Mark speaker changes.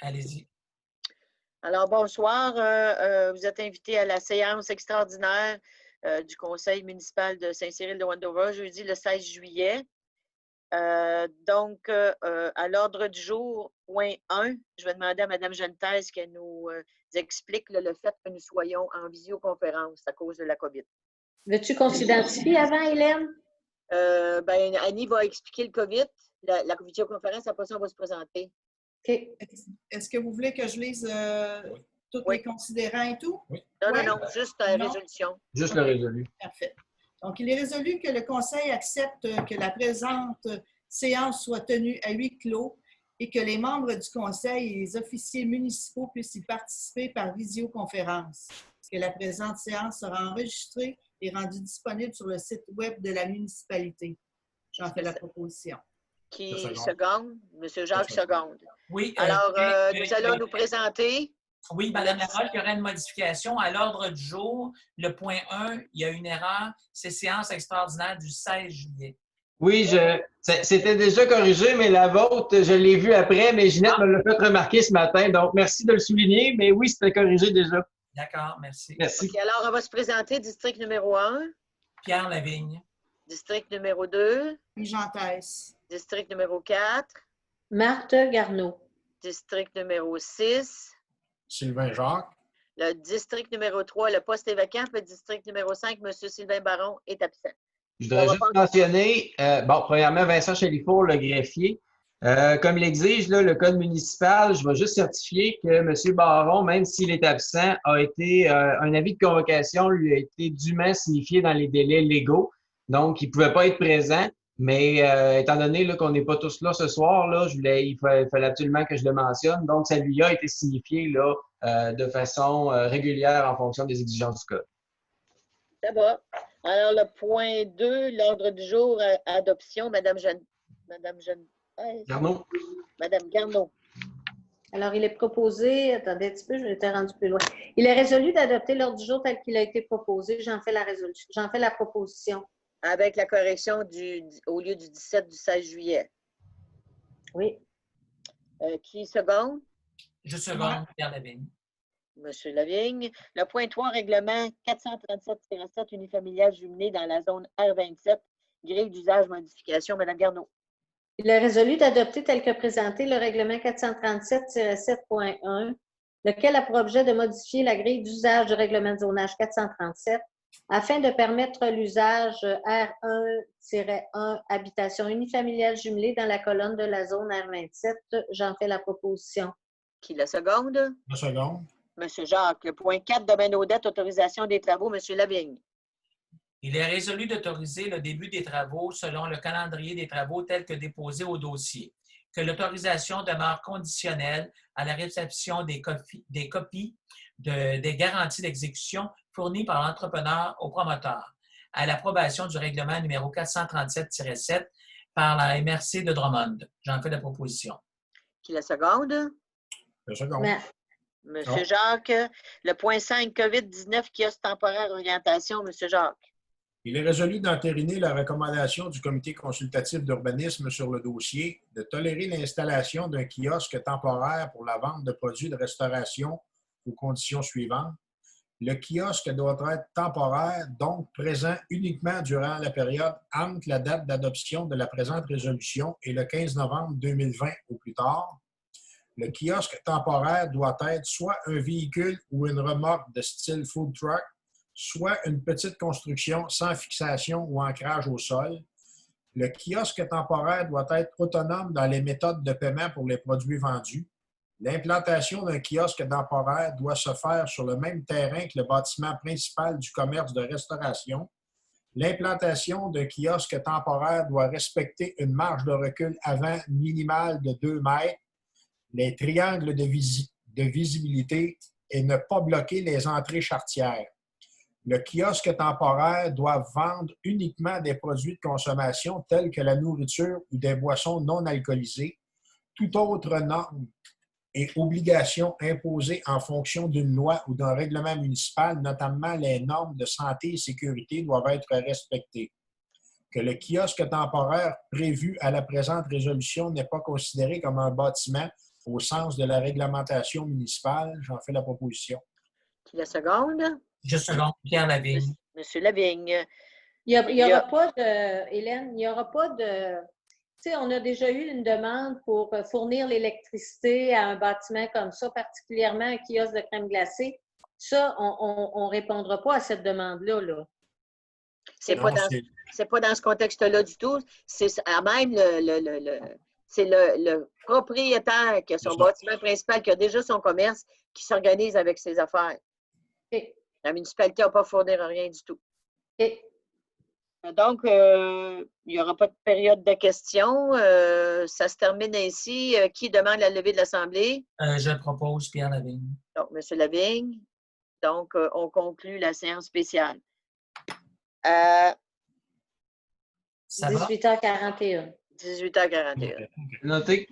Speaker 1: Allez-y.
Speaker 2: Alors, bonsoir. Vous êtes invité à la séance extraordinaire du Conseil municipal de Saint-Cyril-de-Wendover, jeudi le 16 juillet. À l'ordre du jour, point 1, je vais demander à Mme Genetez qu'elle nous explique le fait que nous soyons en visioconférence à cause de la COVID.
Speaker 3: Veux-tu qu'on s'identifie avant, Hélène?
Speaker 2: Annie va expliquer le COVID. La visioconférence, après ça, on va se présenter.
Speaker 3: OK.
Speaker 4: Est-ce que vous voulez que je lise tous les considérants et tout?
Speaker 1: Oui.
Speaker 2: Non, juste la résolution.
Speaker 5: Juste le résolu.
Speaker 4: Parfait. Donc, il est résolu que le Conseil accepte que la présente séance soit tenue à huis clos et que les membres du Conseil et les officiers municipaux puissent y participer par visioconférence. Que la présente séance sera enregistrée et rendue disponible sur le site web de la municipalité. J'en fais la proposition.
Speaker 2: Qui seconde? M. Jacques seconde.
Speaker 1: Oui.
Speaker 2: Alors, nous allons nous présenter.
Speaker 1: Oui, Mme Larolle, il y aurait une modification. À l'ordre du jour, le point 1, il y a une erreur. C'est séance extraordinaire du 16 juillet.
Speaker 5: Oui, c'était déjà corrigé, mais la vôtre, je l'ai vue après, mais Ginette me l'a fait remarquer ce matin. Donc, merci de le souligner, mais oui, c'était corrigé déjà.
Speaker 1: D'accord, merci.
Speaker 5: Merci.
Speaker 2: Okay, alors, on va se présenter. District numéro 1.
Speaker 1: Pierre Lavigne.
Speaker 2: District numéro 2.
Speaker 4: Jean Thèse.
Speaker 2: District numéro 4.
Speaker 3: Marthe Garneau.
Speaker 2: District numéro 6.
Speaker 6: Sylvain Jacques.
Speaker 2: Le district numéro 3, le poste est vacant. Le district numéro 5, M. Sylvain Baron est absent.
Speaker 5: Je voudrais juste mentionner, premièrement, Vincent Chalifour, le greffier. Comme l'exige le code municipal, je vais juste certifier que M. Baron, même s'il est absent, a été un avis de convocation lui a été dûment signifié dans les délais légaux. Donc, il ne pouvait pas être présent. Mais étant donné qu'on n'est pas tous là ce soir, il fallait absolument que je le mentionne. Donc, ça lui a été signifié de façon régulière en fonction des exigences du code.
Speaker 2: Ça va. Alors, le point 2, l'ordre du jour, adoption, Mme Garneau.
Speaker 3: Alors, il est proposé, attendez un petit peu, je m'étais rendu plus loin. Il est résolu d'adopter l'ordre du jour tel qu'il a été proposé. J'en fais la proposition.
Speaker 2: Avec la correction au lieu du 17 du 16 juillet.
Speaker 3: Oui.
Speaker 2: Qui seconde?
Speaker 1: Je seconde, Pierre Lavigne.
Speaker 2: Monsieur Lavigne. Le point 3, règlement 437-7 unifamilial jumelé dans la zone R27, grille d'usage modification. Mme Garneau.
Speaker 3: Il est résolu d'adopter tel que présenté le règlement 437-7.1, lequel a pour objet de modifier la grille d'usage du règlement de zonage 437 afin de permettre l'usage R1-1 habitation unifamiliale jumelée dans la colonne de la zone R27. J'en fais la proposition.
Speaker 2: Qui la seconde?
Speaker 6: La seconde.
Speaker 2: Monsieur Jacques. Le point 4, domaine aux dettes, autorisation des travaux. Monsieur Lavigne.
Speaker 1: Il est résolu d'autoriser le début des travaux selon le calendrier des travaux tel que déposé au dossier. Que l'autorisation demeure conditionnelle à la réception des copies des garanties d'exécution fournies par l'entrepreneur au promoteur, à l'approbation du règlement numéro 437-7 par la MRC de Drummond. J'en fais la proposition.
Speaker 2: Qui la seconde?
Speaker 6: La seconde.
Speaker 2: Monsieur Jacques. Le point 5, COVID-19, kiosque temporaire orientation. Monsieur Jacques.
Speaker 6: Il est résolu d'entériner la recommandation du Comité consultatif d'urbanisme sur le dossier de tolérer l'installation d'un kiosque temporaire pour la vente de produits de restauration aux conditions suivantes. Le kiosque doit être temporaire, donc présent uniquement durant la période entre la date d'adoption de la présente résolution et le 15 novembre 2020 au plus tard. Le kiosque temporaire doit être soit un véhicule ou une remorque de style food truck, soit une petite construction sans fixation ou ancrage au sol. Le kiosque temporaire doit être autonome dans les méthodes de paiement pour les produits vendus. L'implantation d'un kiosque temporaire doit se faire sur le même terrain que le bâtiment principal du commerce de restauration. L'implantation d'un kiosque temporaire doit respecter une marge de recul avant minimale de 2 mètres, les triangles de visibilité et ne pas bloquer les entrées charretières. Le kiosque temporaire doit vendre uniquement des produits de consommation tels que la nourriture ou des boissons non alcoolisées. Toute autre norme et obligation imposée en fonction d'une loi ou d'un règlement municipal, notamment les normes de santé et sécurité, doivent être respectées. Que le kiosque temporaire prévu à la présente résolution n'est pas considéré comme un bâtiment au sens de la réglementation municipale. J'en fais la proposition.
Speaker 2: Qui la seconde?
Speaker 1: Juste un second, Pierre Lavigne.
Speaker 2: Monsieur Lavigne.
Speaker 3: Il n'y aura pas de, Hélène, il n'y aura pas de, tu sais, on a déjà eu une demande pour fournir l'électricité à un bâtiment comme ça, particulièrement un kiosque de crème glacée. Ça, on ne répondra pas à cette demande-là. Là.
Speaker 2: C'est pas dans ce contexte-là du tout. C'est même c'est le propriétaire qui a son bâtiment principal, qui a déjà son commerce, qui s'organise avec ses affaires.
Speaker 3: Okay.
Speaker 2: La municipalité n'a pas fourni rien du tout.
Speaker 3: Okay.
Speaker 2: Donc, il n'y aura pas de période de questions. Ça se termine ainsi. Qui demande la levée de l'Assemblée?
Speaker 1: Je propose Pierre Lavigne.
Speaker 2: Donc, M. Lavigne. Donc, on conclut la séance spéciale.
Speaker 1: Ça va?
Speaker 3: 18h41.
Speaker 2: 18h41.
Speaker 5: Notez